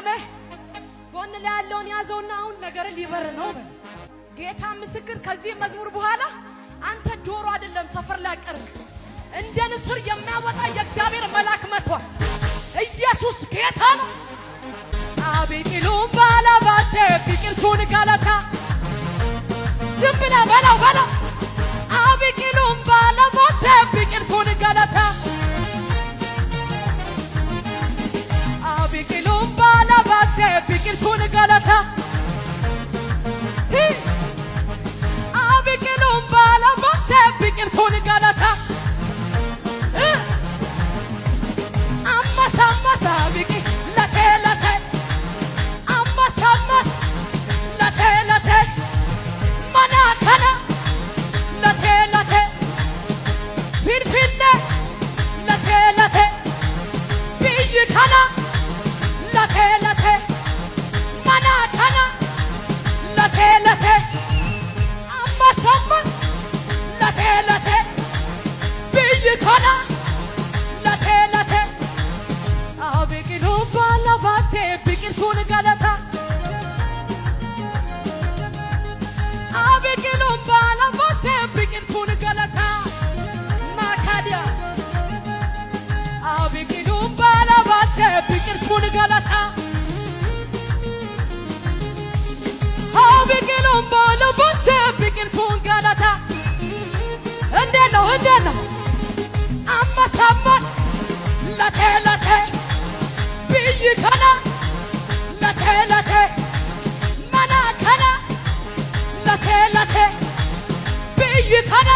ሳሜ ጎን ላይ ያለውን ያዘውና አሁን ነገር ሊበር ነው። ጌታ ምስክር ከዚህ መዝሙር በኋላ አንተ ዶሮ አይደለም ሰፈር ላይ ቀርክ እንደ ንስር የሚያወጣ የእግዚአብሔር መልአክ መጥቷል። ኢየሱስ ጌታ ነው። አቢቂሉም ባላባቴ ቢቅርቱን ጋላታ ዝም ብለህ በለው በለው አቢቂሉም ባላባቴ ቢቅርቱን ጋላታ አቢቂሉም ባላባቴ ቢቅርቱን ጋላታ አቢቂሉም ባላባቴ ቢቅርቱን ጋላታ አማሳማሳ ቢቂ ለቴ ለቴ አማሳማስ ለቴ ለቴ ማናከና ለቴ ለቴ ፊንፊኔ ለቴ ለቴ ቢይከና ለቴ ለቴ ማናከና ለቴ ለቴ አማሳማስ ለቴ ለቴ ቢይከና ለቴ ለቴ አቢቂሉም ባላባቴ ቢቅርቱን ጋላታ አቢቂሉም ባላባቴ ቢቅርቱን ጋላታ ማካዲያ አቢቂሉም ባላባቴ ቢቅርቱን ጋላታ አቢቂሉም ባላባቴ ቢቅርቱን ጋላታ እንዴት ነው አማሳማት ለቴ ለቴ ቢይከና ለቴ ለቴ ማናከና ለቴ ለቴ ቢይከና